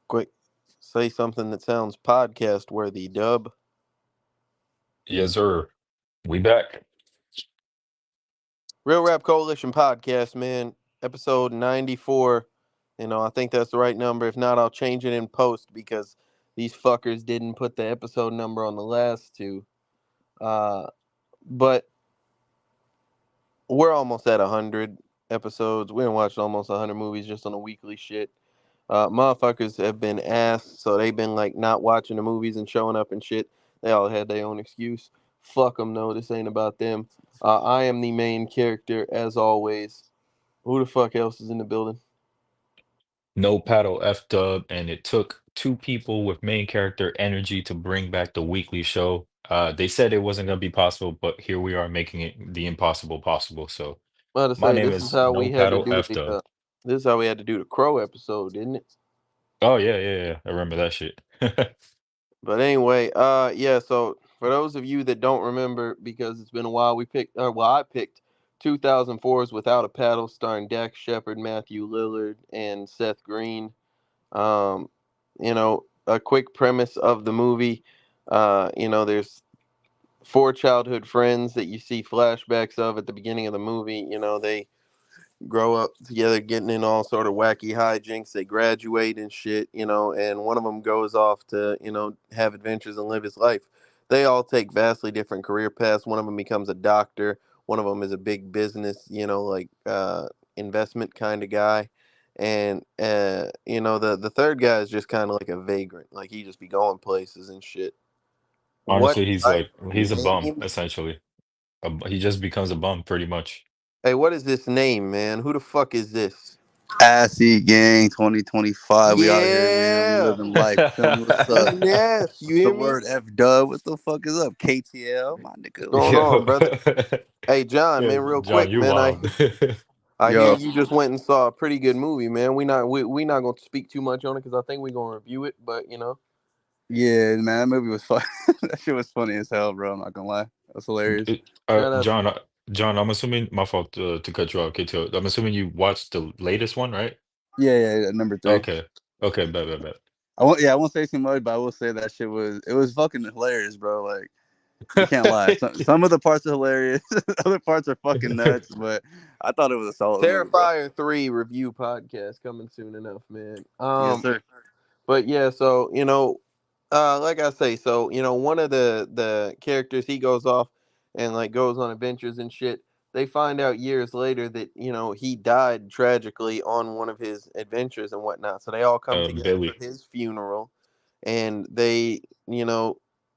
Quick, say something that sounds podcast worthy, Dub. Yes, sir. We back. Real Rap Coalition podcast, man. Episode 94. I think that's the right number. If not, I'll change it in post because these fuckers didn't put the episode number on the last two. But we're almost at 100 episodes. We done watched almost 100 movies just on a weekly shit. Motherfuckers have been asked, so they've been like not watching the movies and showing up and shit. They all had their own excuse. Fuck them, no, this ain't about them. I am the main character as always. Who the fuck else is in the building? No paddle F dub, and it took two people with main character energy to bring back the weekly show. They said it wasn't gonna be possible, but here we are making it the impossible possible. So Well, to my say name this is is how No we had to Paddle do F the. dub. This is how we had to do the Crow episode, didn't it? Oh yeah. I remember that shit. But anyway, yeah. So for those of you that don't remember, because it's been a while, I picked 2004's Without a Paddle, starring Dax Shepard, Matthew Lillard, and Seth Green. Um, a quick premise of the movie. There's four childhood friends that you see flashbacks of at the beginning of the movie. They grow up together, getting in all sort of wacky hijinks. They graduate and shit, and one of them goes off to, have adventures and live his life. They all take vastly different career paths. One of them becomes a doctor. One of them is a big business, investment kind of guy. And the third guy is just kind of like a vagrant, like he just be going places and shit. What Honestly, he's type like of he's a bum name? essentially. He just becomes a bum pretty much. Hey, what is this name, man? Who the fuck is this? Assy Gang 2025. We out here, man. We Yeah. living life. Feel me? What's up? Yes, you What's the hear me? word? F Dub. What the fuck is up? KTL, my nigga. What's What's going up? on, Yo, brother? Hey, John, yeah, man, real John, quick, you man. wild. I hear Yo, you just went and saw a pretty good movie, man. We not gonna speak too much on it because I think we're gonna review it, but yeah, man. That movie was fun. That shit was funny as hell, bro. I'm not gonna lie. That's hilarious. shout out to John, John, I'm assuming my fault to cut you off, KTO. I'm assuming you watched the latest one, right? Yeah. Number three. Okay, okay, bet. I won't say too much, but I will say that shit was fucking hilarious, bro. Like, you can't lie. Some of the parts are hilarious. Other parts are fucking nuts, but I thought it was a solid movie, bro. Terrifier 3 review podcast coming soon enough, man. Yes, sir. But yeah, so like I say, so one of the characters, he goes off and like goes on adventures and shit. They find out years later that he died tragically on one of his adventures and whatnot. So they all come together for Billy. his funeral, and they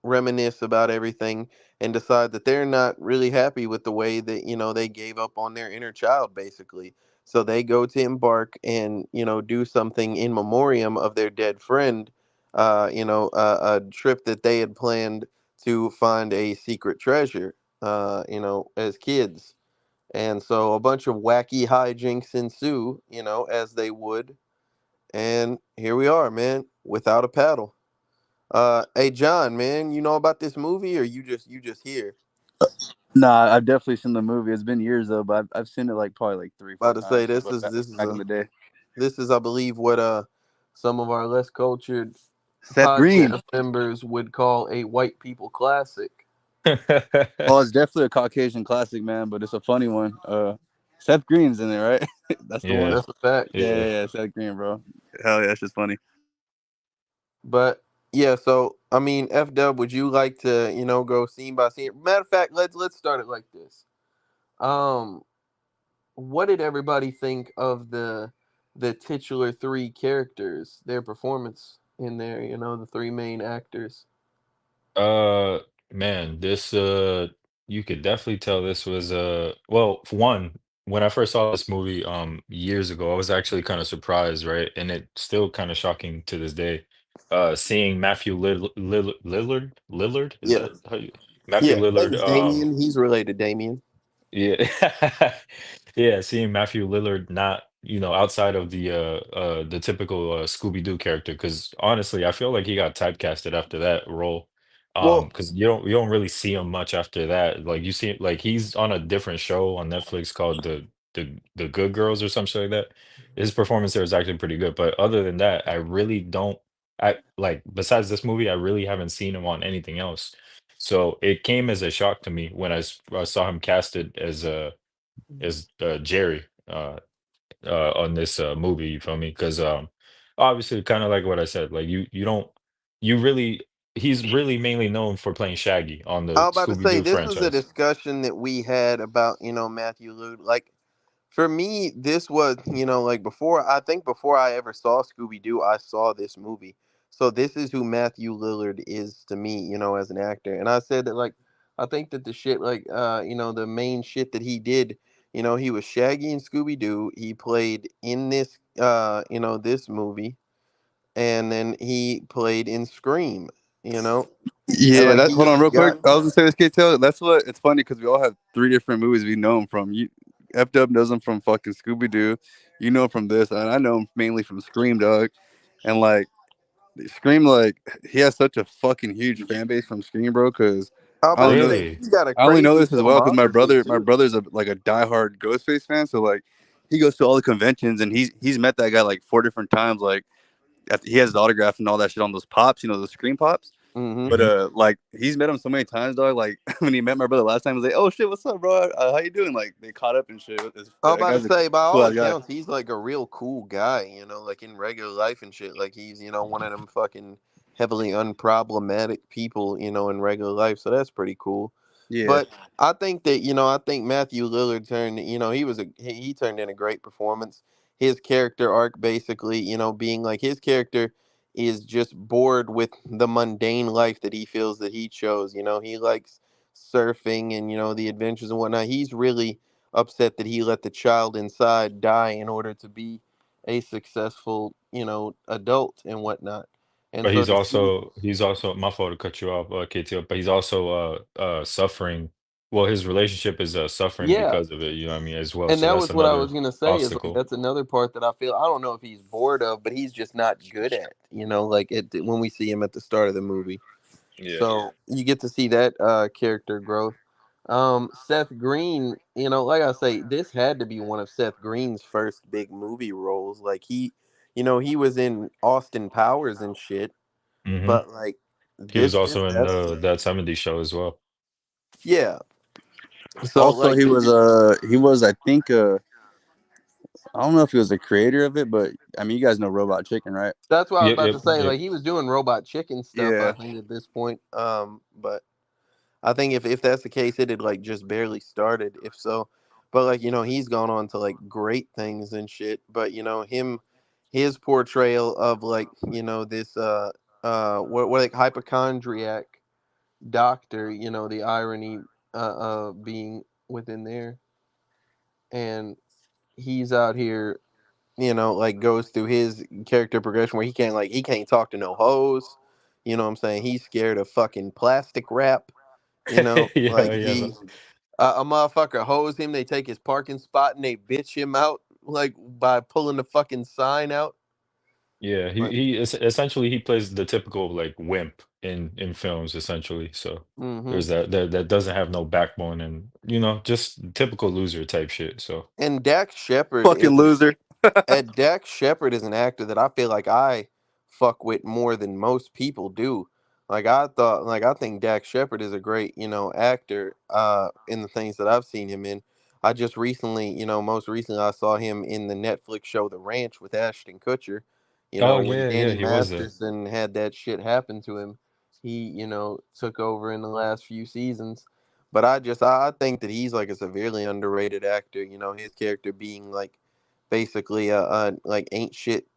reminisce about everything and decide that they're not really happy with the way that they gave up on their inner child, basically. So they go to embark and do something in memoriam of their dead friend, a trip that they had planned to find a secret treasure, as kids. And so a bunch of wacky hijinks ensue, as they would. And here we are, man, without a paddle. Hey John, man, you know about this movie, or you just here? Nah, I've definitely seen the movie. It's been years though, but I've seen it like probably like three, four About to say times. this But is back, this is back in a the day. this is I believe what some of our less cultured Seth Green. podcast members would call a white people classic. Oh, it's definitely a Caucasian classic, man, but it's a funny one. Seth Green's in there, right? That's the one. Yeah, That's a fact. yeah. Yeah. Seth Green, bro. Hell yeah, that's just funny. But yeah, so I mean, F Dub, would you like to, go scene by scene? Matter of fact, let's start it like this. Um, what did everybody think of the titular three characters, their performance in there? The three main actors. Uh, Man, this you could definitely tell this was well, for one, when I first saw this movie years ago, I was actually kind of surprised, right? And it's still kind of shocking to this day. Seeing Lillard, is Yeah, that how you Matthew yeah. His Lillard name's Damien. He's related to Damien. yeah. Yeah, seeing Matthew Lillard not, outside of the typical Scooby-Doo character, because honestly, I feel like he got typecasted after that role. Well, Because you don't really see him much after that. Like you see like he's on a different show on Netflix called the Good Girls or something like that. His performance there is actually pretty good. But other than that, I really don't. I like besides this movie, I really haven't seen him on anything else. So it came as a shock to me when I saw him casted as Jerry on this movie. You feel me? Because obviously, kind of like what I said, like you don't you really he's really mainly known for playing Shaggy on I the was about to Scooby say Doo this was a franchise. discussion that we had about Matthew Lillard. Like for me, this was like before I ever saw Scooby Doo, I saw this movie. So this is who Matthew Lillard is to me, as an actor. And I said that like I think that the shit like the main shit that he did, he was Shaggy in Scooby Doo. He played in this this movie, and then he played in Scream. You know, and Yeah, like hold on he real quick. got. I was gonna say this, KTL. That's what it's funny because we all have 3 different movies we know him from. F Dub knows him from fucking Scooby Doo. You know him from this, and I know him mainly from Scream, dog. And like Scream, like he has such a fucking huge fan base from Scream, bro. Because I was I only about to know say Really? he's got a I only know crazy this as well because filmography my too. brother's like a diehard Ghostface fan. So like he goes to all the conventions and he's met that guy like 4 different times. Like he has his autograph and all that shit on those pops, the Scream pops. Hmm. But Hmm. like he's met him so many times, dog. Like when he met my brother last time, he was like, "Oh shit, what's up, bro? How you doing?" Like they caught up and shit. I was That about to guy's a say, by cool all ass guy. accounts, he's like a real cool guy, like in regular life and shit. Like he's, one of them fucking heavily unproblematic people, in regular life. So that's pretty cool. Yeah, But I think that, I think Matthew Lillard turned, he turned in a great performance. His character arc basically, being like his character is just bored with the mundane life that he feels that he chose. He likes surfing and, the adventures and whatnot. He's really upset that he let the child inside die in order to be a successful, adult and whatnot. And But so to see, he's also my fault to cut you off, KTO, but he's also suffering. Well, his relationship is suffering yeah, because of it, you know what I mean, as well. and So that that's was what I another was gonna say is like obstacle. that's another part that I feel I don't know if he's bored of, but he's just not good at, like when we see him at the start of the movie. Yeah. So you get to see that character growth. Seth Green, like I say, this had to be one of Seth Green's first big movie roles. Like he was in Austin Powers and shit, Hmm. but like He was this also in that's that 70s show as well. yeah. So also, like he was I think I don't know if he was the creator of it, but I mean you guys know Robot Chicken, right? that's what I was Yep, about yep, to say. yep. Like he was doing Robot Chicken stuff, I Yeah, think at this point. But I think if that's the case, it had like just barely started. If so, but like he's gone on to like great things and shit. But his portrayal of like this what like hypochondriac doctor, the irony being within there, and he's out here, like goes through his character progression where he can't talk to no hoes. You know what I'm saying? He's scared of fucking plastic wrap. Yeah, Like yeah, no. a motherfucker hose him. They take his parking spot and they bitch him out like by pulling the fucking sign out. Yeah, Like, essentially he plays the typical like wimp in films essentially. So hmm there's that doesn't have no backbone and just typical loser type shit. So and Dax Shepard fucking is loser. and Dax Shepard is an actor that I feel like I fuck with more than most people do. I think Dax Shepard is a great, actor in the things that I've seen him in. I just recently, most recently I saw him in the Netflix show The Ranch with Ashton Kutcher. oh When yeah, yeah, Danny he was there. Masterson had that shit happen to him, he, took over in the last few seasons. But I think that he's like a severely underrated actor, his character being like basically a like ain't shit,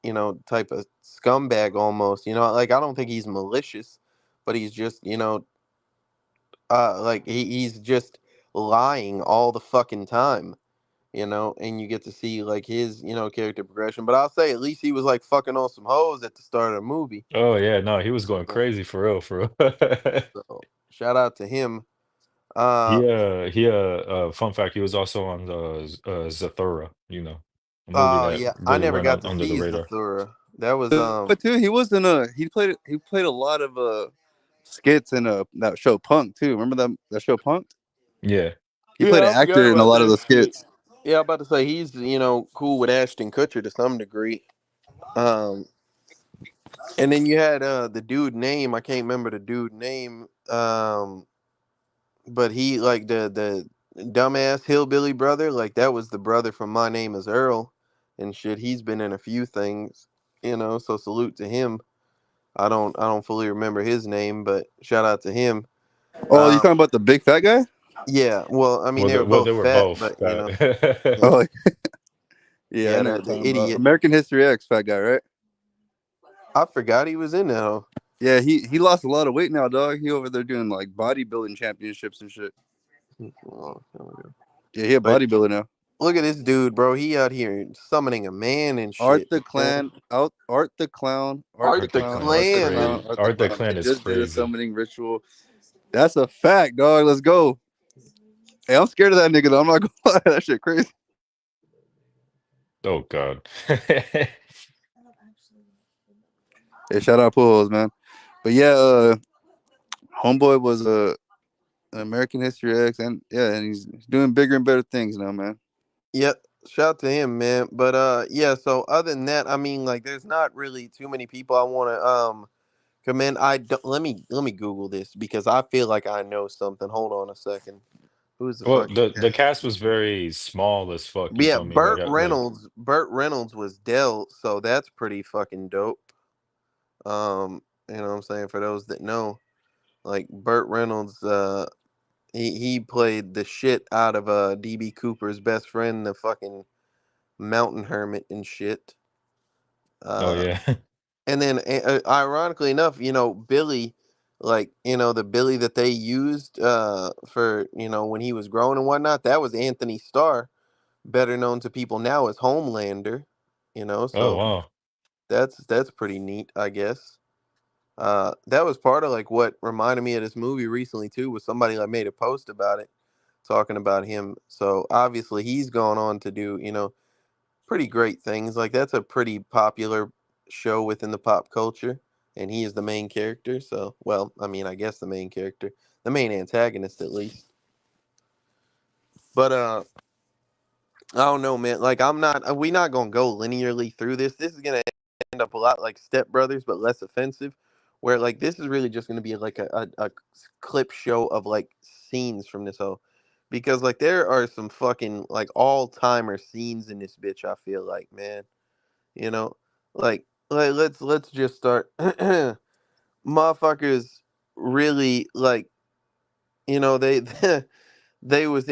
type of scumbag almost. Like I don't think he's malicious, but he's just, like he's just lying all the fucking time, and you get to see like his, character progression. But I'll say at least he was like fucking on some hoes at the start of the movie. Oh yeah, no, he was going You know? crazy for real. So shout out to him. Uh Fun fact, he was also on the Zathura, a movie oh that yeah, I really never went got to under the see radar. Zathura. That was But too, he was in a he played a lot of skits in that show Punk too. Remember that show Punk? Yeah. He played yeah, an I forgot actor in a about lot of that the shit. skits. Yeah, I'm about to say he's cool with Ashton Kutcher to some degree. Um, and then you had the dude name. I can't remember the dude name. But he like the dumbass hillbilly brother. Like that was the brother from My Name Is Earl, and shit. He's been in a few things. So salute to him. I don't fully remember his name, but shout out to him. Oh, you Um, talking about the big fat guy? yeah. Well, I mean, Well, they were well, both they were fat, both but that. yeah, Oh, yeah, I yeah, know what the you're talking about. idiot. American History X, fat guy, right? I forgot he was in that. Huh? Yeah, he lost a lot of weight now, dog. He over there doing like bodybuilding championships and shit. Oh, there we go. Yeah, he a But bodybuilder now. look at this dude, bro. He out here summoning a man and Art shit, the man. Clan, out Art the Clown, Art the Art Art the the Clown, Clan Art is the Clan. Clown, crazy. Art the Art the Clown. I Clan is just did a crazy. summoning ritual. That's a fact, dog. Let's go. Hey, I'm scared of that nigga though. I'm not gonna lie, that shit crazy. Oh God. Hey, shout out Pools, man. But yeah, Homeboy was an American History X, and yeah, and he's doing bigger and better things now, man. Yep. Shout out to him, man. But yeah, so other than that, I mean like there's not really too many people I wanna commend. I don't let me Google this because I feel like I know something. Hold on a second. Who's the Well, fucking the cast? cast was very small as fuck. But You yeah, feel me? Like, Burt Reynolds was Dell, so that's pretty fucking dope. You know what I'm saying? For those that know, like Burt Reynolds, he played the shit out of DB Cooper's best friend, the fucking mountain hermit and shit. oh Uh, yeah. and then ironically enough, Billy, like the Billy that they used for when he was growing and whatnot, that was Anthony Starr, better known to people now as Homelander. Oh So wow. that's pretty neat, I guess. That was part of like what reminded me of this movie recently too, was somebody like made a post about it, talking about him. So obviously he's gone on to do pretty great things. Like that's a pretty popular show within the pop culture, and he is the main character. So, well, I mean, I guess the main character, the main antagonist at least. But I don't know, man. Like I'm not, we not gonna go linearly through this. This is gonna end up a lot like Step Brothers, but less offensive. Where like this is really just gonna be like a clip show of like scenes from this whole, because like there are some fucking like all timer scenes in this bitch. I feel like, man. You know, like let's just start. Motherfuckers really like they they was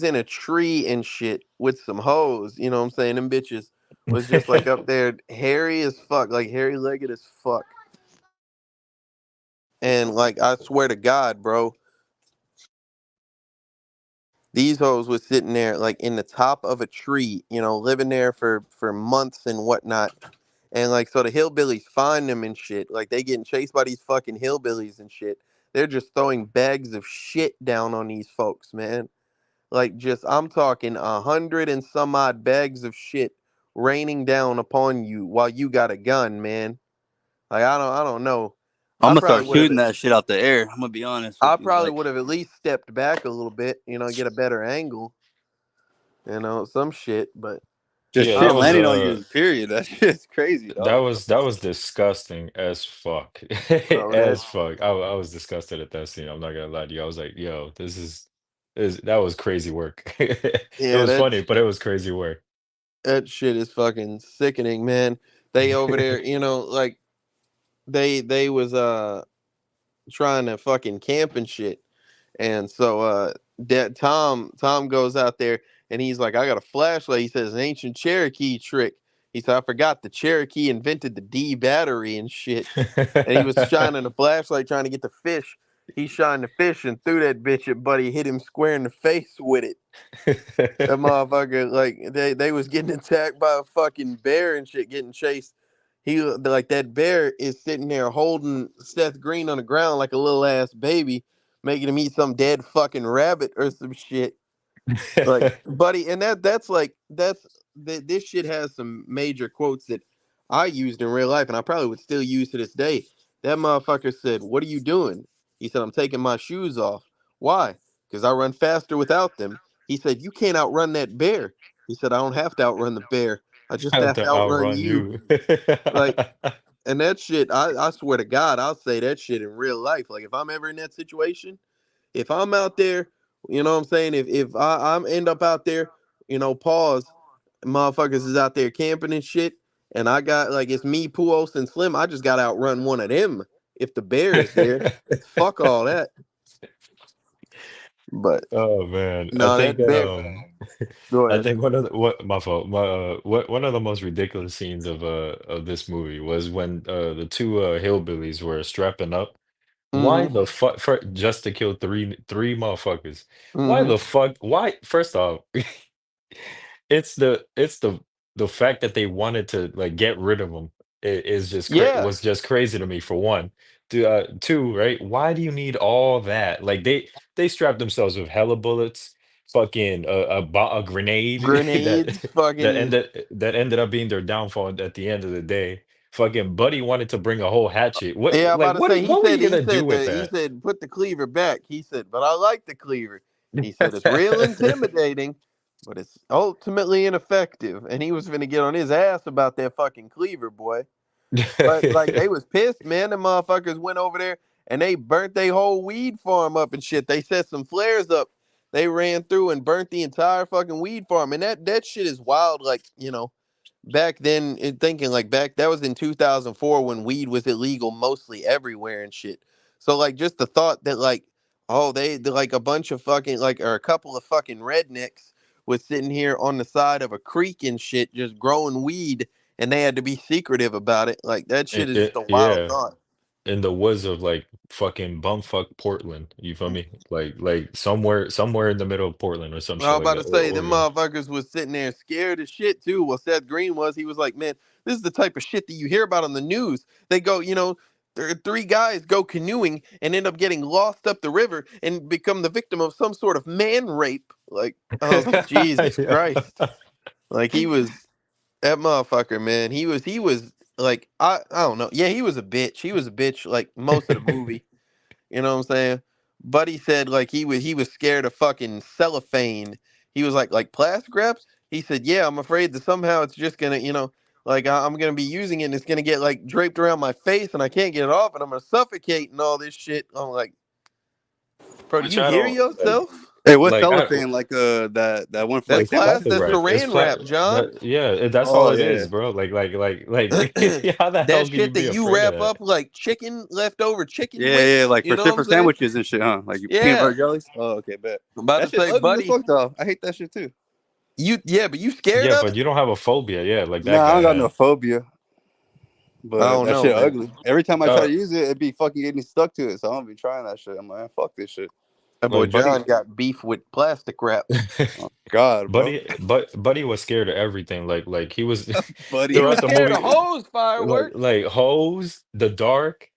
in a tree and shit with some hoes. You know what I'm saying? Them bitches was just like up there, hairy as fuck, like hairy legged as fuck. And like I swear to God, bro, these hoes was sitting there like in the top of a tree, living there for months and whatnot. And like so the hillbillies find them and shit. Like they getting chased by these fucking hillbillies and shit. They're just throwing bags of shit down on these folks, man. Like just I'm talking 100 and some odd bags of shit raining down upon you while you got a gun, man. Like I don't know. I'm I gonna probably start would have shooting that shit out the air. I'm gonna be honest with I you, probably like would have at least stepped back a little bit, get a better angle, some shit, but just Yeah, I shit that don't was landing know. on you. Period. That shit's crazy, dog. that was disgusting as fuck. Bro, that As fuck. I was disgusted at that scene. I'm not gonna lie to you. I was like, yo, this that was crazy work. It yeah, was funny, but it was crazy work. that shit is fucking sickening, man. They over there, like they was trying to fucking camp and shit. And so that Tom goes out there and he's like, I got a flashlight. He says an ancient Cherokee trick. He said, I forgot the Cherokee invented the D battery and shit. And he was shining a flashlight trying to get the fish. He shined the fish and threw that bitch at Buddy, hit him square in the face with it. That motherfucker, like they was getting attacked by a fucking bear and shit, getting chased. He like that bear is sitting there holding Seth Green on the ground like a little ass baby, making him eat some dead fucking rabbit or some shit. Like, buddy, and this shit has some major quotes that I used in real life, and I probably would still use to this day. That motherfucker said, "What are you doing?" He said, "I'm taking my shoes off." Why? Because I run faster without them. He said, "You can't outrun that bear." He said, "I don't have to outrun the bear. I just Have have to to outrun outrun you." you. Like, and that shit, I swear to God, I'll say that shit in real life. Like, if I'm ever in that situation, if I'm out there, you know what I'm saying? If I'm end up out there, pause, motherfuckers is out there camping and shit, and I got like it's me, Puos, and Slim. I just got to outrun one of them. If the bear is there, fuck all that. But Oh man, I no, think that bear. Go I ahead. think one of the, what my fault. What one of the most ridiculous scenes of this movie was when the two hillbillies were strapping up. Why Mm-hmm. the fuck for just to kill three motherfuckers? Why Mm-hmm. the fuck? Why? First off, it's the fact that they wanted to like get rid of him is just Yeah. was just crazy to me for one. Two, right? Why do you need all that? Like they strapped themselves with hella bullets, fucking a grenade Grenades. Fucking. that ended up being their downfall at the end of the day. Fucking Buddy wanted to bring a whole hatchet. What Yeah, I'm about like to say. He what were you said. He gonna do said with that. He that? said put the cleaver back. He said, but I like the cleaver. He said it's real intimidating, but it's ultimately ineffective. And he was gonna get on his ass about that fucking cleaver, boy. But like they was pissed, man. The motherfuckers went over there and they burnt their whole weed farm up and shit. They set some flares up. They ran through and burnt the entire fucking weed farm. And that shit is wild. Like, back then, thinking like back, that was in 2004 when weed was illegal mostly everywhere and shit. So like just the thought that like, oh, they like a bunch of fucking like, or a couple of fucking rednecks was sitting here on the side of a creek and shit just growing weed, and they had to be secretive about it. Like that shit is just a wild Yeah. thought. In the woods of like fucking bumfuck Portland. You feel me? Like somewhere in the middle of Portland or some I shit was like about that. to say them Oregon. motherfuckers was sitting there scared as shit too. Well, Seth Green was. He was like, man, this is the type of shit that you hear about on the news. They go, there are three guys go canoeing and end up getting lost up the river and become the victim of some sort of man rape. Like, I was like, Jesus Yeah. Christ. Like he was that motherfucker, man. He was like I don't know. Yeah, he was a bitch. He was a bitch like most of the movie. You know what I'm saying? Buddy said like he was scared of fucking cellophane. He was like plastic wraps. He said, "Yeah, I'm afraid that somehow it's just gonna, like I'm gonna be using it and it's gonna get like draped around my face and I can't get it off and I'm gonna suffocate and all this shit." I'm like, bro, do Which you I hear don't yourself? Hey, what's like I cellophane? Like that one for That's like like sandwiches? plastic that's wrap. It's saran flat wrap, John. that yeah, that's all Oh it yeah. is, bro. Like how the hell That can you shit that be you afraid of wap that? up like chicken, leftover chicken Yeah, wicks. like You for know shit what for I'm saying? sandwiches and shit, huh? Like peanut butter Yeah. jellies. Oh, okay, bet. I'm about That to shit say, ugly as buddy, fuck though. I hate that shit too. yeah, but you scared Yeah, of but it? you don't have a phobia, yeah, like that Nah, I don't guy got no had. phobia, I but don't that know, shit man. ugly. Every time I try Uh to use it, it be fucking getting stuck to it. So I don't be trying that shit. I'm like, man, fuck this shit. That boy like Buddy John got beef with plastic wrap. Oh God, bro, Buddy was scared of everything. Like he was buddy. He was throughout the scared of movie, hose like fireworks, like hose, the dark,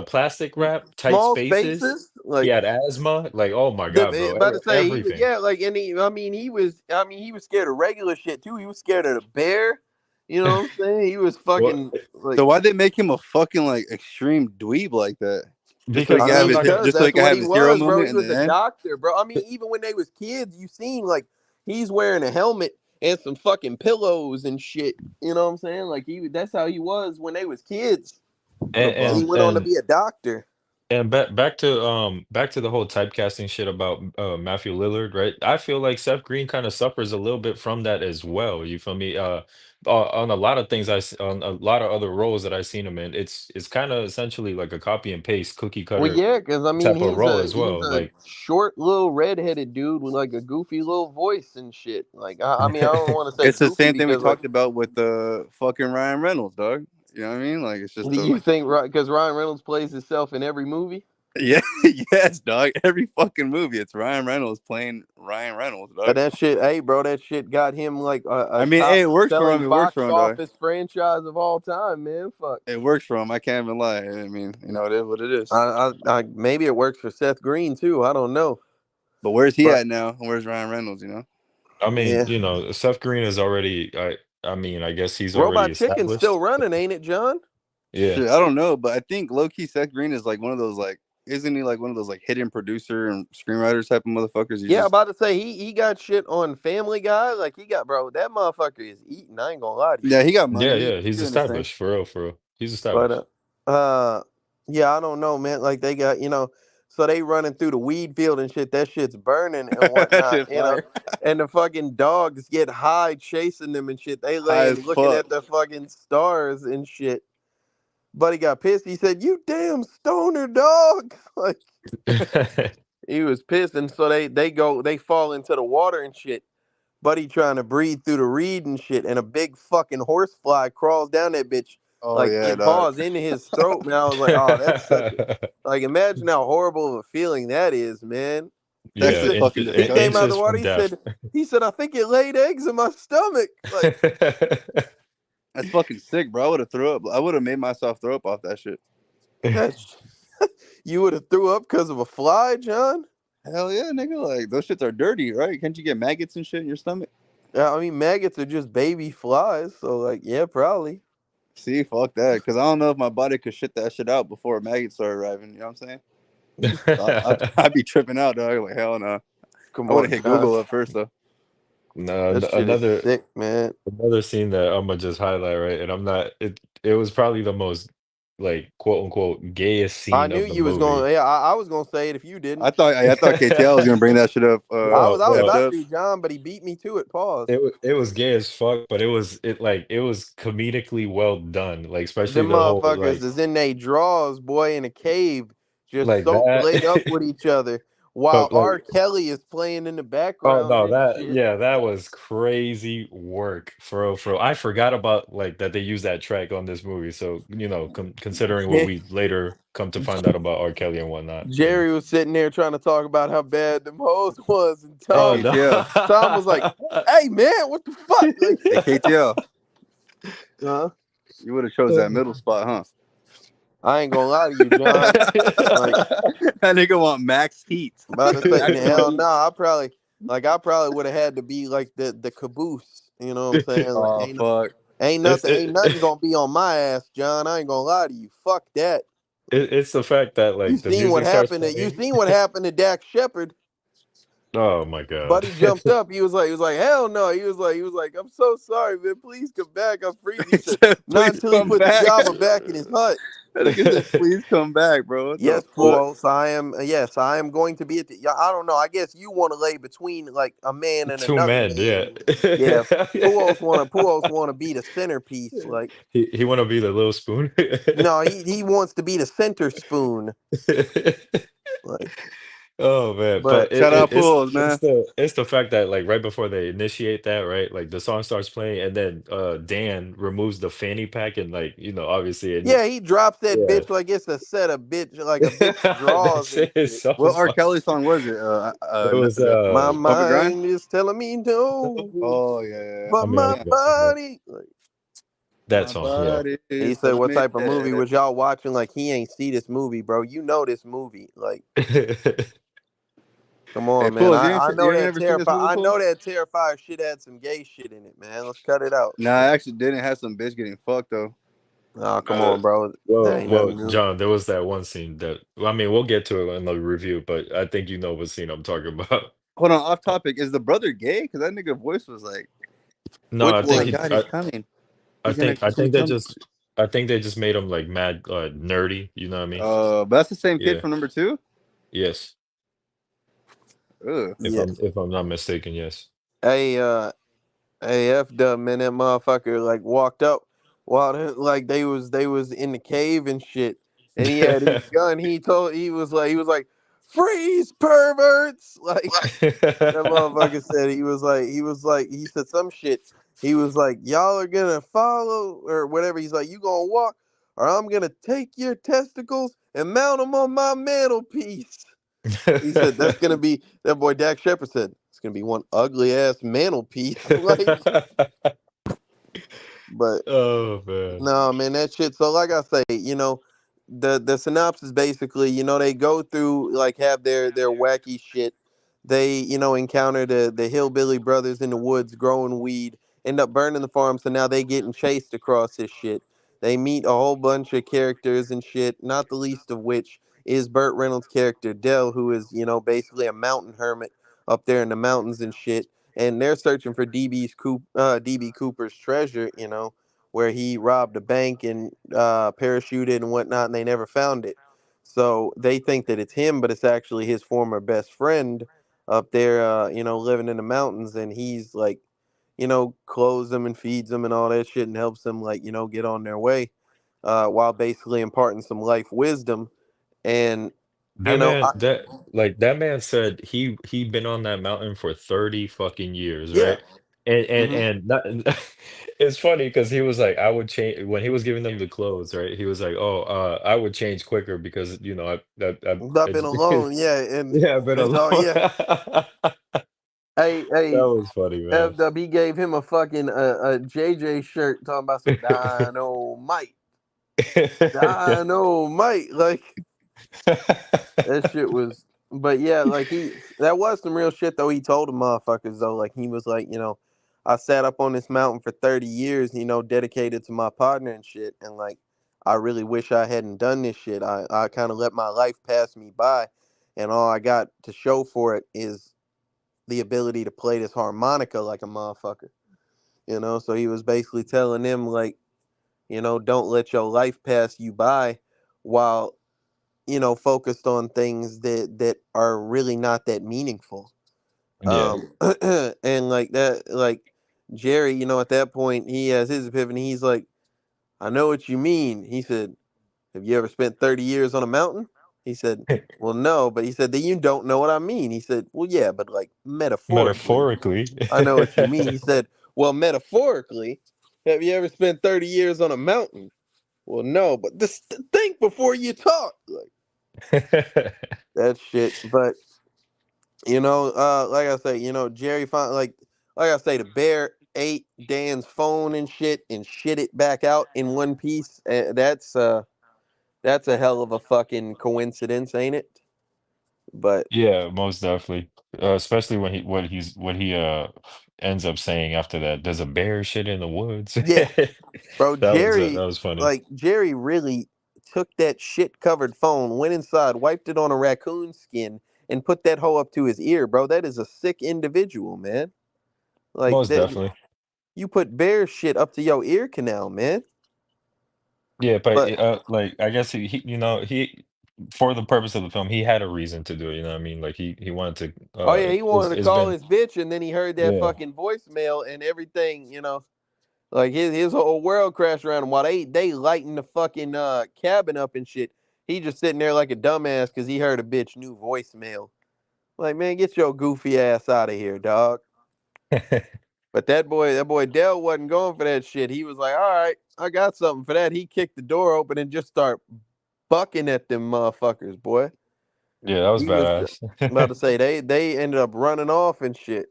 plastic wrap, tight small spaces. spaces. He Like had asthma. Like, oh my God, bro. about to say, he was Everything. yeah, like and he was scared of regular shit too. He was scared of the bear. You know what I'm saying? He was What? fucking like. So why they make him a fucking like extreme dweeb like that? Just so he Because I can have mean, I'm his not gonna. because just so he that's can what have he his hero was, bro. moment He in was the a end. doctor, bro. I mean, even when they was kids, you seen like he's wearing a helmet and some fucking pillows and shit. You know what I'm saying? Like that's how he was when they was kids. What a And And he bum. went on to be a doctor. back to the whole typecasting shit about Matthew Lillard, right? I feel like Seth Green kind of suffers a little bit from that as well. You feel me? On a lot of things on a lot of other roles that I've seen him in, it's kind of essentially like a copy and paste cookie Well, cutter yeah, because I mean, type of he's role a as he's well. a Like short little redheaded dude with like a goofy little voice and shit. Like I mean, I don't want to say It's the goofy same thing we because like, talked about with the fucking Ryan Reynolds, dog. You know what I mean? Like it's just do a you think because Ryan Reynolds plays himself in every movie? yeah, yes, dog. Every fucking movie, it's Ryan Reynolds playing Ryan Reynolds, But dog. that shit, hey, bro, that shit got him like I a mean, top hey, it works for him. selling It works box for him, dog. office franchise of all time, man. Fuck. It works for him. I can't even lie. I mean, it is what it is. Maybe it works for Seth Green too. I don't know, But where's he but at now? Where's Ryan Reynolds? I mean, yeah, Seth Green is already. I mean, I guess he's already Robot Chicken's established. still running, ain't it, John? Yeah. Shit, I don't know, but I think low key Seth Green is like one of those like isn't he like one of those like hidden producer and screenwriters type of motherfuckers? Yeah, I'm about to say he got shit on Family Guy. Like he got bro, that motherfucker is eating. I ain't gonna lie to you. Yeah, he got money. Yeah, yeah, he's He's doing his thing. established for real, for real. He's But established. yeah, I don't know, man. Like they got so they running through the weed field and shit. That shit's burning and That whatnot, shit fire. And the fucking dogs get high chasing them and shit. They High laying as looking fuck. at the fucking stars and shit. Buddy got pissed. He said, "You damn stoner dog!" Like he was pissed, and so they fall into the water and shit. Buddy trying to breathe through the reed and shit, and a big fucking horsefly crawls down that bitch, Oh like yeah, it dog. paws into his throat. Man, I was like, oh, that's such a like. Imagine how horrible of a feeling that is, man. That He Yeah, shit's said fucking he came disgusting. out of the inches water. from death. He said, I think it laid eggs in my stomach. Like That's fucking sick, bro. I would have threw up. I would have made myself throw up off that shit. that's you would have threw up because of a fly, John. Hell yeah, nigga. Like those shits are dirty, right? Can't you get maggots and shit in your stomach? Yeah, I mean maggots are just baby flies, so like yeah, probably. See, fuck that. Because I don't know if my body could shit that shit out before maggots start arriving. You know what I'm saying? I'd be tripping out, dog. Like, hell no. Come I would on, have hit John. Google up first, though. No, That shit is another sick, man. another scene that I'm gonna just highlight, right? And I'm not it was probably the most like quote unquote gayest I scene knew of the you was going. movie. Yeah, I was gonna say it if you didn't. I thought KTL was gonna bring that shit up. Well, I was well, about F-Dub. to, John, but he beat me to it. Pause. it was gay as fuck, but it was comedically well done. Like especially Them the whole motherfuckers is in they drawers, boy, in a cave, just like so that. laid up with each other, while But like R. Kelly is playing in the oh background no, and that shit. yeah, that was crazy work for real, for real. I forgot about like that they used that track on this movie. So considering what Je- we later come to find out about R. Kelly and whatnot. Jerry was sitting there trying to talk about how bad them hoes was, and Hey, Oh KTL. Tom was like, "Hey man, what the fuck?" Like, Hey, KTL. huh? You would have chose that middle spot, huh? I ain't gonna lie to you, John. Like, That nigga want max heat. about to say, Maximum hell heat. no, I probably would have had to be like the caboose. You know what I'm saying? Like, Oh fuck. ain't nothing gonna be on my ass, John. I ain't gonna lie to you. Fuck that. It's the fact that You like the seen what music starts happened to playing. Dax Shepard. Oh my god. Buddy jumped up. He was like, hell no. He was like, I'm so sorry, man. Please come back. I'm free. He said, not Please until he come put back. the Java back in his hut. That nigga said, please come back, bro. What Yes, the fuck? Puos, I am. Yes, I am going to be at the. Yeah, I don't know. I guess you want to lay between like a man and Two another men, man. yeah. Yeah, Puos want to be the centerpiece. Like, He want to be the little spoon. no, he wants to be the center spoon. Like, Oh man, but but Shout out Pools, man. it's the fact that like right before they initiate that, right? Like the song starts playing and then Dan removes the fanny pack and like, obviously and yeah, he drops that yeah. bitch like it's a set of bitch, like a bitch That drawers and shit is shit. so What R. funny. Kelly song was it? It was My Bump and Grind? mind is telling me no, Oh yeah. but I mean I my Damn. forgot the name. body. Like, That My song, yeah. body he is said, "What telling me type of movie that. was y'all watching?" Like he ain't see this movie, bro. You know this movie. Like, come Hey, on, man. Pools, I know you ain't that never seen this movie, I know Pools? that Terrifier shit had some gay shit in it, man. Let's cut it out. Nah, I actually didn't have some bitch getting fucked though. Oh, come Uh, on, bro. That well, ain't well, nothing new. John, there was that one scene that well, I mean, we'll get to it in the review, but I think you know what scene I'm talking about. Hold on, off topic. Is the brother gay? Because that nigga voice was like, No, Which I oh my think one? god, he's coming. He's I gonna think they come. just made him like mad nerdy, you know what I mean? But that's the same kid Yeah. from number 2. Yes. Ugh. Yes. If I'm not mistaken, yes. Hey, F-Dub, man, that motherfucker like walked up while like they was in the cave and shit, and he had his gun. He was like, freeze, perverts! Like that motherfucker said. He said some shit. He was like, y'all are gonna follow or whatever. He's like, you gonna walk, or I'm gonna take your testicles and mount them on my mantelpiece. He said that's gonna be that boy Dax Shepard said it's gonna be one ugly ass mantelpiece. Like, but Oh man. no, man, that shit. So like I say, the synopsis basically, they go through like have their wacky shit. They, encounter the hillbilly brothers in the woods growing weed, end up burning the farm, so now they getting chased across this shit. They meet a whole bunch of characters and shit, not the least of which is Burt Reynolds' character Dell, who is, basically a mountain hermit up there in the mountains and shit. And they're searching for DB Cooper's treasure, where he robbed a bank and parachuted and whatnot, and they never found it. So they think that it's him, but it's actually his former best friend up there, living in the mountains, and he's like, clothes them and feeds them and all that shit and helps them like, get on their way, while basically imparting some life wisdom. And, That man, I, that man said he been on that mountain for 30 fucking years, yeah. right? And and hmm and not, it's funny because he was like, I would change when he was giving them the clothes, right? He was like, oh, I would change quicker because I've been it's alone. Yeah. And yeah, I've been it's all, alone. yeah. Hey, That was funny, man. FW gave him a fucking JJ shirt talking about some dynamite. Like, that shit was, but yeah, like that was some real shit though. He told the motherfuckers though, like he was like, I sat up on this mountain for 30 years, dedicated to my partner and shit, and like, I really wish I hadn't done this shit. I kind of let my life pass me by, and all I got to show for it is the ability to play this harmonica like a motherfucker. So he was basically telling them like, don't let your life pass you by while focused on things that are really not that meaningful. Yeah. And like that, like Jerry, at that point, he has his epiphany. He's like, I know what you mean. He said, have you ever spent 30 years on a mountain? He said, well, no, but he said, then you don't know what I mean. He said, well, yeah, but like metaphorically, Metaphorically. I know what you mean. He said, well, metaphorically, have you ever spent 30 years on a mountain? Well, no, but just think before you talk. Like, that shit. But like I say, Jerry found like I say, the bear ate Dan's phone and shit it back out in one piece. That's a hell of a fucking coincidence, ain't it? But Yeah, most definitely. Especially when what he ends up saying after that. There's a bear shit in the woods. yeah, bro, That was funny. Jerry really took that shit covered phone, went inside, wiped it on a raccoon skin, and put that hoe up to his ear, bro. That is a sick individual, man. Like Most that, definitely. you put bear shit up to your ear canal, man. Yeah, but But like I guess he for the purpose of the film, he had a reason to do it, you know what I mean? Like he wanted to oh yeah, he wanted to it's call been his bitch, and then he heard that yeah. fucking voicemail and everything. Like his whole world crashed around him while they lighting the fucking cabin up and shit. He just sitting there like a dumbass because he heard a bitch new voicemail. Like, man, get your goofy ass out of here, dog. But that boy Dell wasn't going for that shit. He was like, all right, I got something for that. He kicked the door open and just start bucking at them motherfuckers, boy. Yeah, that was He was about badass. to say they ended up running off and shit.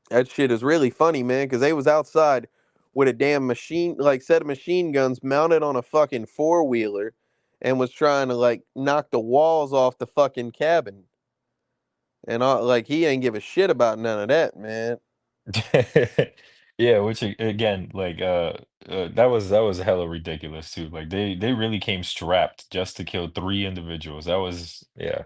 That shit is really funny, man, because they was outside with a damn machine, like set of machine guns mounted on a fucking four wheeler, and was trying to like knock the walls off the fucking cabin. And like he ain't give a shit about none of that, man. Yeah, which again, like that was hella ridiculous too. Like they really came strapped just to kill three individuals. That was yeah,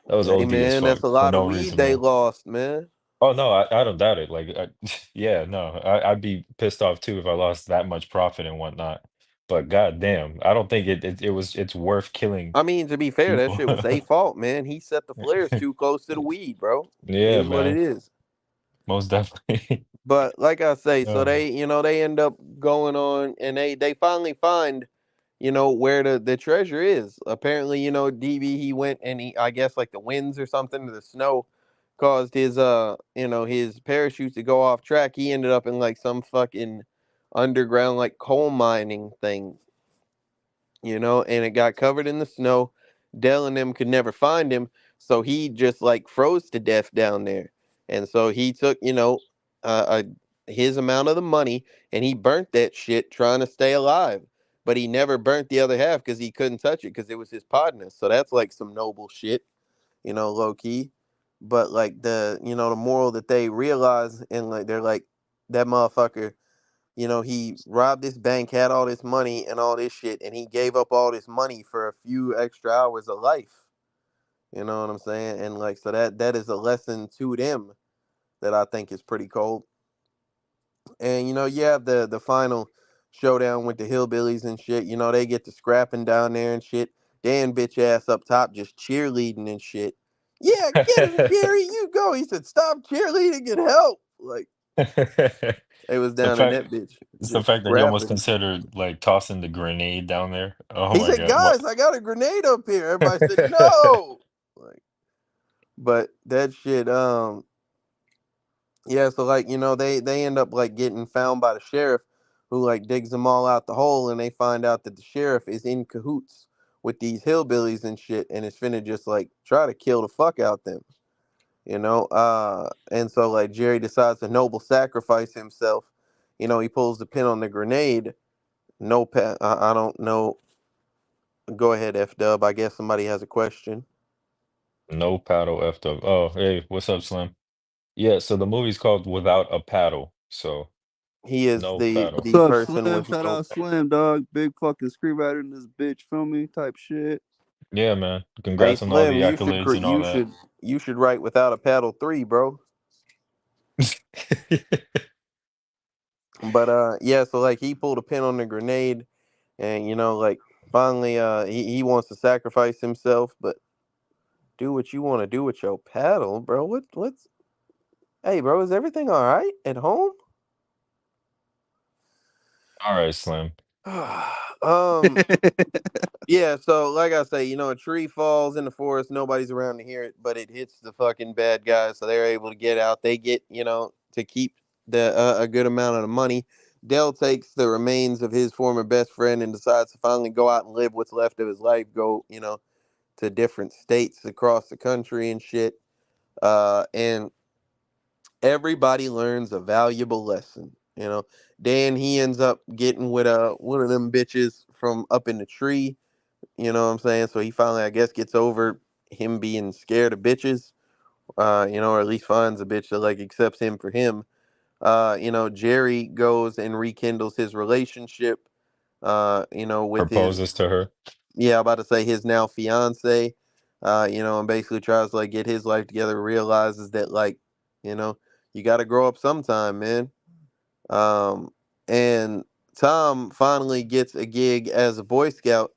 that was Hey, OD as man, that's fuck a for lot of no weed reason, they man. lost, man. Oh no, I don't doubt it. Like yeah, no, I'd be pissed off too if I lost that much profit and whatnot. But goddamn, I don't think it's worth killing I mean, to be fair, that people. shit was a fault, man. He set the flares too close to the weed, bro. It Yeah, is what it man. is. Most definitely. But like I say, so Uh, they end up going on, and they finally find, where the treasure is. Apparently, DB, he went and I guess like the winds or something, the snow caused his his parachute to go off track. He ended up in like some fucking underground like coal mining thing, and it got covered in the snow. Dell and them could never find him, so he just like froze to death down there. And so he took, his amount of the money and he burnt that shit trying to stay alive. But he never burnt the other half because he couldn't touch it because it was his partner. So that's like some noble shit, low key. But like the moral that they realize, and like they're like, that motherfucker he robbed this bank, had all this money and all this shit, and he gave up all this money for a few extra hours of life. You know what I'm saying? And like, so that is a lesson to them that I think is pretty cold. And you have the final showdown with the hillbillies and shit. They get to scrapping down there and shit. Dan bitch ass up top just cheerleading and shit. Yeah, get him, Jerry. You go. He said, "Stop cheerleading and help." Like they was It's the down in fact that bitch it's the just fact that he almost scrapping. considered like tossing the grenade down there. Oh He my said, God. What? "Guys, I got a grenade up here." Everybody said, "No." Like, but that shit. Yeah, so like they end up like getting found by the sheriff, who like digs them all out the hole, and they find out that the sheriff is in cahoots with these hillbillies and shit, and is finna just like try to kill the fuck out them, and so like Jerry decides to noble sacrifice himself. He pulls the pin on the grenade. No, I don't know. Go ahead, F Dub. I guess somebody has a question. No paddle effed up. Oh, hey, what's up, Slim? Yeah, so the movie's called Without a Paddle. So He is no the paddle. What's the up, person Slim? with Shout no. out Slim, dog. Big fucking screenwriter in this bitch. Feel me? Type shit. Yeah, man. Hey, Congrats on all Slim, the accolades and all that. you should write Without a Paddle 3, bro. But yeah, so like he pulled a pin on the grenade, and like finally he wants to sacrifice himself, but do what you want to do with your paddle, bro. What's Hey, bro, is everything all right at home? All right, Slim. um Yeah, so like I say, a tree falls in the forest, nobody's around to hear it, but it hits the fucking bad guys, so they're able to get out. They get, to keep the a good amount of the money. Dell takes the remains of his former best friend and decides to finally go out and live what's left of his life. Go, to different states across the country and shit. And everybody learns a valuable lesson. Dan, he ends up getting with one of them bitches from up in the tree. You know what I'm saying? So he finally, I guess, gets over him being scared of bitches. Or at least finds a bitch that like accepts him for him. Jerry goes and rekindles his relationship. With his, Proposes to her. yeah, I'm about to say his now fiance. And basically tries to like get his life together. Realizes that like, you know, you got to grow up sometime, man. And Tom finally gets a gig as a Boy Scout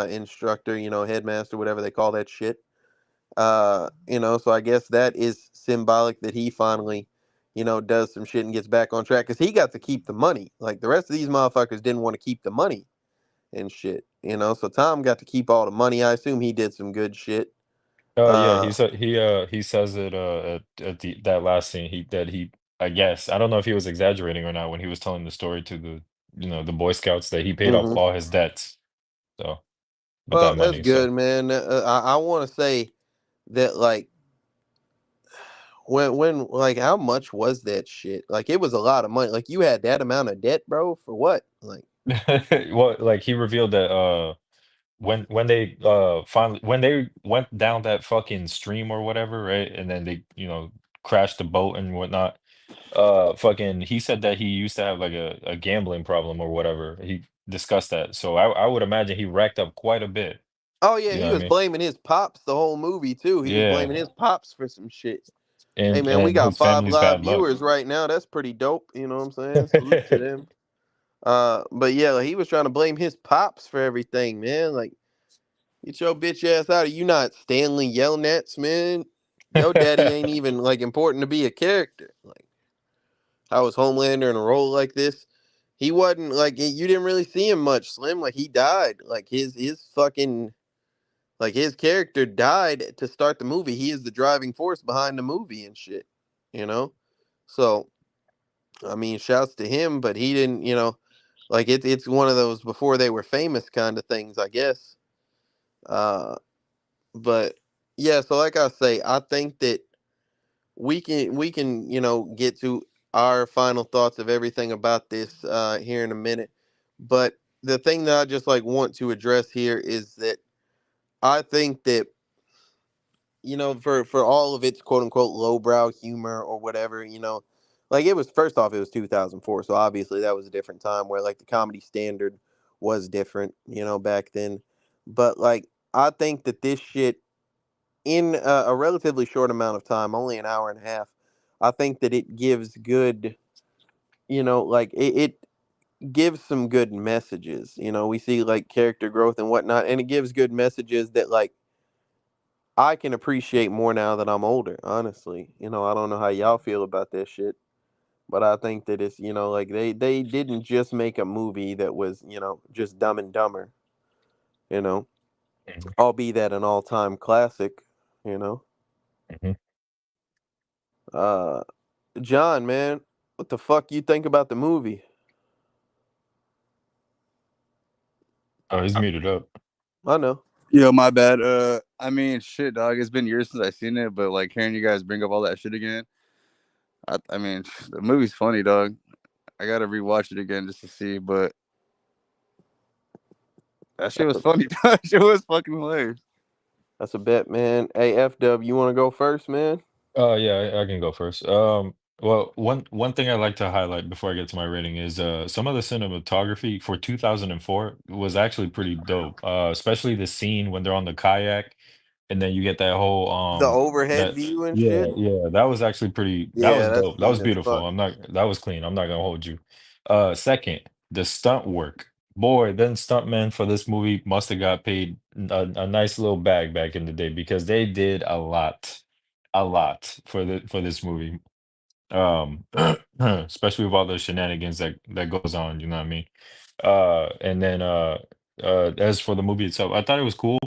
instructor, headmaster, whatever they call that shit. So I guess that is symbolic that he finally, does some shit and gets back on track because he got to keep the money. Like the rest of these motherfuckers didn't want to keep the money and shit, So Tom got to keep all the money. I assume he did some good shit. Yeah, Uh, he says it at the that last scene he I guess I don't know if he was exaggerating or not when he was telling the story to the Boy Scouts that he paid off mhm. all his debts. So with Well, that that's money, so good, man. I want to say that like when like how much was that shit? Like it was a lot of money. Like you had that amount of debt, bro, for what? Like, well, like he revealed that when they finally when they went down that fucking stream or whatever, right? And then they, crashed the boat and whatnot. Fucking he said that he used to have like a gambling problem or whatever. He discussed that. So I would imagine he racked up quite a bit. oh yeah, You know he what I was mean? blaming his pops the whole movie too. He was Yeah. blaming his pops for some shit. Hey man, we And got his 5 family's live bad luck. viewers right now. That's pretty dope. You know what I'm saying? Salute to them. But yeah, like, he was trying to blame his pops for everything, man. Like, get your bitch ass out of you not Stanley Yelnats, man. Your daddy ain't even like important to be a character. Like, how was Homelander in a role like this? He wasn't like you didn't really see him much, Slim. Like he died. Like his fucking like his character died to start the movie. He is the driving force behind the movie and shit. You know? So I mean, shouts to him, but he didn't, like it's one of those before they were famous kind of things, I guess. Uh but yeah, so like I say, I think that we can get to our final thoughts of everything about this here in a minute. But the thing that I just like want to address here is that I think that for all of its quote unquote lowbrow humor or whatever, like it was first off, it was 2004, so obviously that was a different time where like the comedy standard was different, back then. But like I think that this shit in a relatively short amount of time, only an hour and a half, I think that it gives good, like it gives some good messages. We see like character growth and whatnot, and it gives good messages that like I can appreciate more now that I'm older. Honestly, I don't know how y'all feel about that shit. But I think that it's, like they didn't just make a movie that was, just Dumb and Dumber, you know, Mhm, albeit that an all-time classic, you know. mhm. Uh, John, man, what the fuck you think about the movie? Oh, he's muted up. I know. Yo, my bad. I mean, shit, dog. It's been years since I seen it, but like hearing you guys bring up all that shit again, I mean, the movie's funny, dog. I gotta rewatch it again just to see, but that shit That's was a, funny. That shit was fucking hilarious. that's a bet, man. Hey, FW, you want to go first, man? Yeah, I can go first. Well, one thing I like to highlight before I get to my rating is some of the cinematography for 2004 was actually pretty dope. Especially the scene when they're on the kayak, and then you get that whole The overhead that view and shit. yeah, that was actually pretty. That Yeah, was that's dope. That was clean as beautiful. fuck. That was clean. I'm not gonna hold you. Second, the stunt work. Boy, then stuntmen for this movie must have got paid a nice little bag back in the day because they did a lot for this movie. Um, especially with all the shenanigans that goes on, you know what I mean? And then as for the movie itself, I thought it was cool.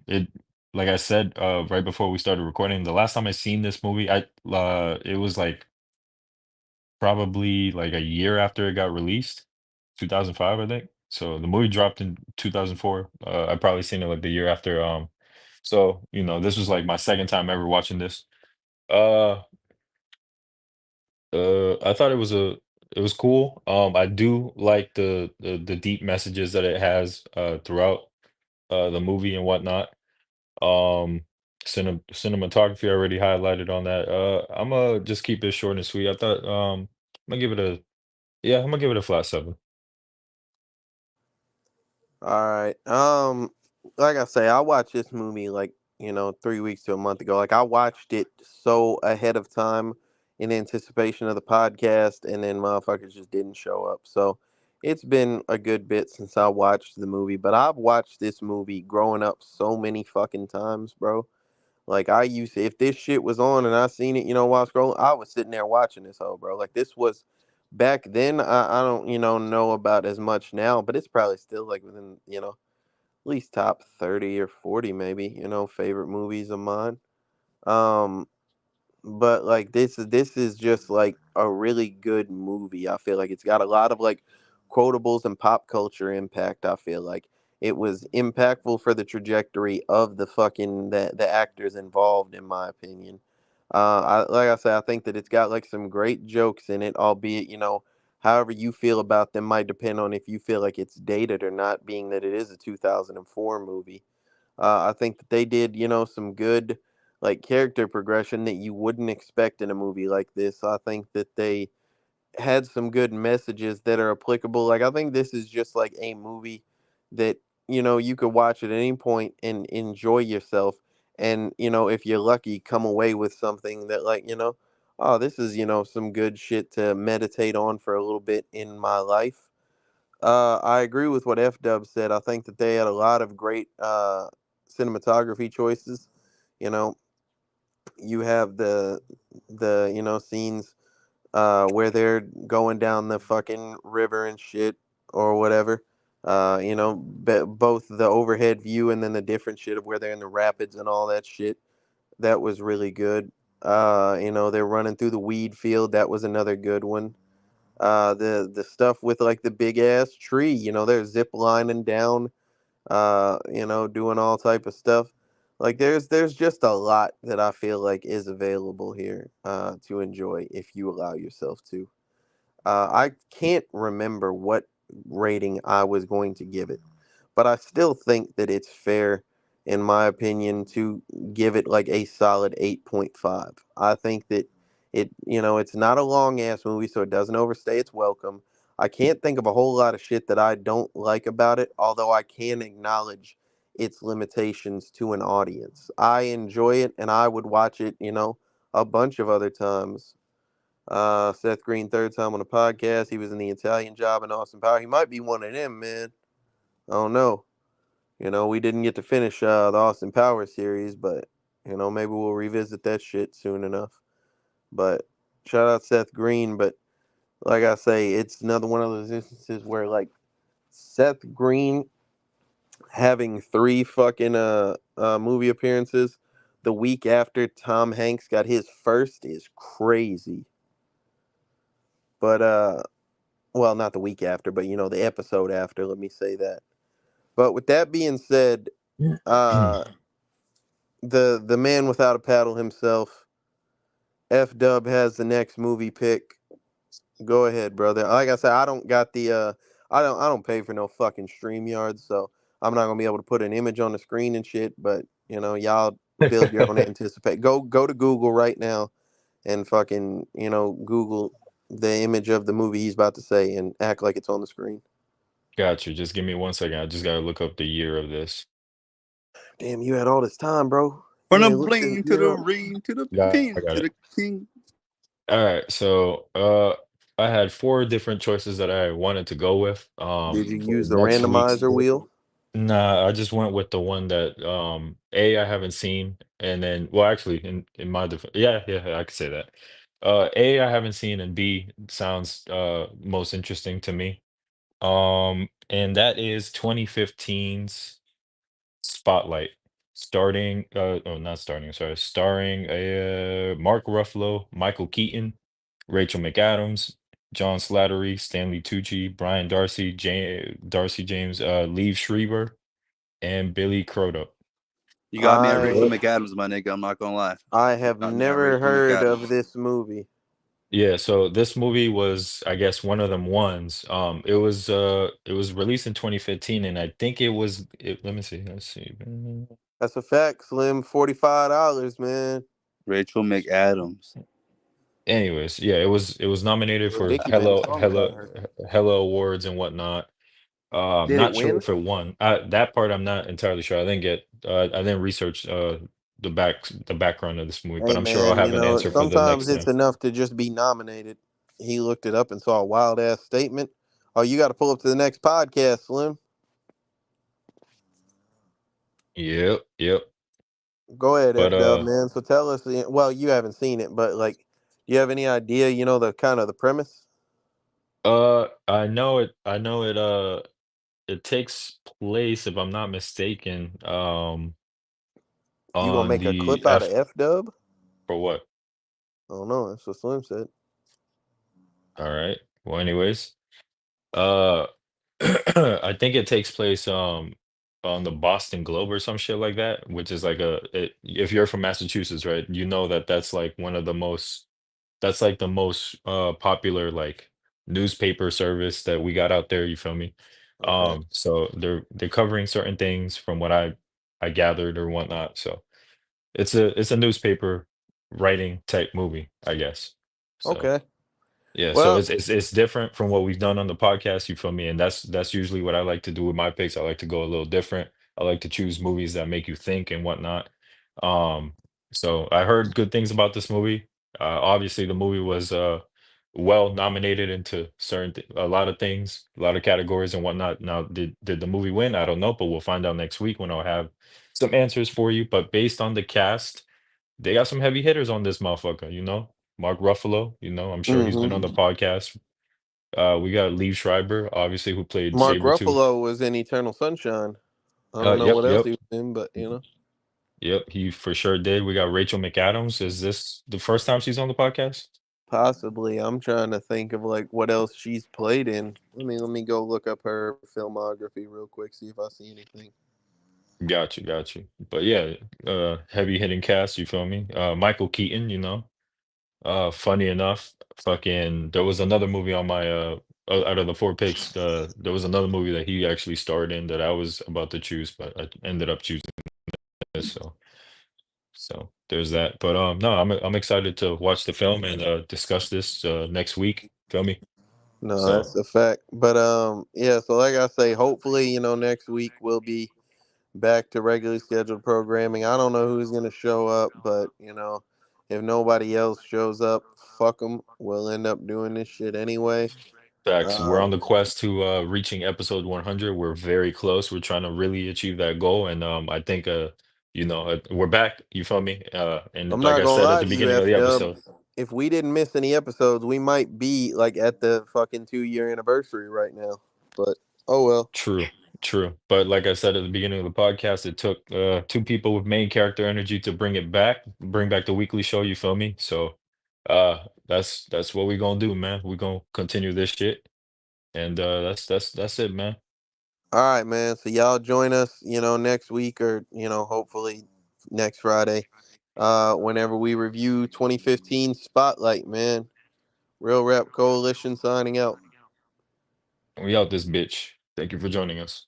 It like I said right before we started recording, the last time I seen this movie, I it was like probably like a year after it got released, 2005, I think. So the movie dropped in 2004. I probably seen it like the year after. So this was like my second time ever watching this. Uh, I thought it was cool. I do like the deep messages that it has throughout the movie and whatnot. Um, cinematography I already highlighted on that. I'm gonna just keep it short and sweet. I thought I'm gonna give it a yeah, I'm gonna give it a flat 7. All right. Like I say, I watched this movie like, 3 weeks to a month ago. Like I watched it so ahead of time in anticipation of the podcast, and then motherfuckers just didn't show up. So it's been a good bit since I watched the movie, but I've watched this movie growing up so many fucking times, bro. Like I used to, if this shit was on and I seen it, while scrolling, I was sitting there watching this whole, bro. Like this was back then. I don't, know about as much now, but it's probably still like within, at least top 30 or 40 maybe, favorite movies of mine. Um, but like this is just like a really good movie. I feel like it's got a lot of like quotables and pop culture impact. I feel like it was impactful for the trajectory of the fucking the actors involved, in my opinion. Like I said, I think that it's got like some great jokes in it, albeit however you feel about them might depend on if you feel like it's dated or not, being that it is a 2004 movie. I think that they did, some good like character progression that you wouldn't expect in a movie like this. I think that they had some good messages that are applicable. Like I think this is just like a movie that, you could watch at any point and enjoy yourself, and, if you're lucky, come away with something that like, oh, this is, some good shit to meditate on for a little bit in my life. I agree with what F Dub said. I think that they had a lot of great cinematography choices. You know, you have the scenes where they're going down the fucking river and shit or whatever. Both the overhead view and then the different shit of where they're in the rapids and all that shit. That was really good. They're running through the weed field. That was another good one. The stuff with like the big ass tree, they're zip lining down, doing all type of stuff. Like there's just a lot that I feel like is available here to enjoy if you allow yourself to. I can't remember what rating I was going to give it, but I still think that it's fair, in my opinion, to give it like a solid 8.5. I think that It's not a long ass movie, so it doesn't overstay its welcome. I can't think of a whole lot of shit that I don't like about it, although I can acknowledge its limitations to an audience. I enjoy it, and I would watch it, a bunch of other times. Seth Green, third time on the podcast. He was in the Italian Job and Austin Power. He might be one of them, man. I don't know. We didn't get to finish the Austin Power series, but maybe we'll revisit that shit soon enough. But shout out Seth Green. But like I say, it's another one of those instances where like Seth Green having three fucking movie appearances the week after Tom Hanks got his first is crazy. But well, not the week after, but the episode after. Let me say that. But with that being said, uh, the man without a paddle himself, F Dub has the next movie pick. Go ahead, brother. Like I said, I don't got the I don't pay for no fucking StreamYard, so I'm not gonna be able to put an image on the screen and shit. But y'all build your own anticipate. Go to Google right now and fucking Google the image of the movie he's about to say and act like it's on the screen. Got you. Just give me 1 second. I just gotta look up the year of this. Damn, you had all this time, bro. From You the ain't looked this bling to year the up. ring to the Got, pin I got to it. the king. All right. So, I had four different choices that I wanted to go with. Did you For use the next week's. randomizer wheel? Nah, I just went with the one that A, I haven't seen, and then well actually in my defense, yeah, I could say that. A, I haven't seen, and B sounds most interesting to me. And that is 2015's Spotlight. Not starting, sorry, starring Mark Ruffalo, Michael Keaton, Rachel McAdams, John Slattery, Stanley Tucci, Brian Darcy James, Liev Schreiber, and Billy Crudup. You got me at Rachel I McAdams, my nigga. I'm not gonna lie. I have Got me at never Rachel heard of McAdams. this movie. Yeah, so this movie was, I guess, one of them ones. It was released in 2015, and I think let me see, let's see. That's a fact, Slim. $45, man. Rachel McAdams. Anyways, yeah, it was nominated Yeah, for Nicki been talking about her. hella awards and whatnot. Did it Not sure win? if it won. That part I'm not entirely sure. I didn't research the background of this movie, but Hey, I'm sure I'll man. have an answer for the Sometimes next it's time. enough to just be nominated. He looked it up and saw a wild ass statement. Oh, you got to pull up to the next podcast, Slim. Yep, yep. Go ahead, But F Dub, man. So tell us. Well, you haven't seen it, but like, do you have any idea? The kind of the premise. I know it takes place, if I'm not mistaken, You gonna on make a the clip out of F F Dub? for what? I don't know. That's what Slim said. All right. Well, anyways, uh, I think it takes place on the Boston Globe or some shit like that, which is like if you're from Massachusetts, right? You know that that's like the most popular like newspaper service that we got out there, you feel me? Okay. So they're covering certain things from what I gathered or whatnot. So it's a newspaper writing type movie, I guess. So Okay. yeah, so Well. it's different from what we've done on the podcast, you feel me? And that's usually what I like to do with my picks. I like to go a little different. I like to choose movies that make you think and whatnot. Um, so I heard good things about this movie. Obviously, the movie was well nominated into a lot of things, a lot of categories and whatnot. Now, did the movie win? I don't know, but we'll find out next week when I'll have some answers for you. But based on the cast, they got some heavy hitters on this motherfucker, you know? Mark Ruffalo, I'm sure he's been on the Hmm. podcast. We got Liev Schreiber, obviously, who played Mark Sabretooth. Ruffalo was in Eternal Sunshine. I don't know Yep, what else yep, he was in, but yep, he for sure did. We got Rachel McAdams. Is this the first time she's on the podcast? possibly. I'm trying to think of like what else she's played in. Let me go look up her filmography real quick, see if I see anything. Got you. But yeah, heavy hitting cast, you feel me? Michael Keaton, funny enough, fucking there was another movie on my out of the four picks, there was another movie that he actually starred in that I was about to choose, but I ended up choosing this. So So there's that. But no, I'm excited to watch the film and discuss this next week. Feel me? No, that's So a fact. But yeah. So like I say, hopefully, next week we'll be back to regularly scheduled programming. I don't know who's gonna show up, but if nobody else shows up, fuck them. We'll end up doing this shit anyway. facts. We're on Um, the quest to reaching episode 100. We're very close. We're trying to really achieve that goal, and I think we're back. You feel me? And I'm like not I gonna said at lie the to you, beginning of F the Dub. episode, If we didn't miss any episodes, we might be like at the fucking 2 year anniversary right now. But oh well. true, true. But like I said at the beginning of the podcast, it took two people with main character energy to bring back the weekly show. You feel me? So that's what we gonna do, man. We gonna continue this shit, and that's it, man. All right, man. So y'all join us, next week or hopefully next Friday, whenever we review 2015 Spotlight, man. Real Rap Coalition signing out. We out this bitch. Thank you for joining us.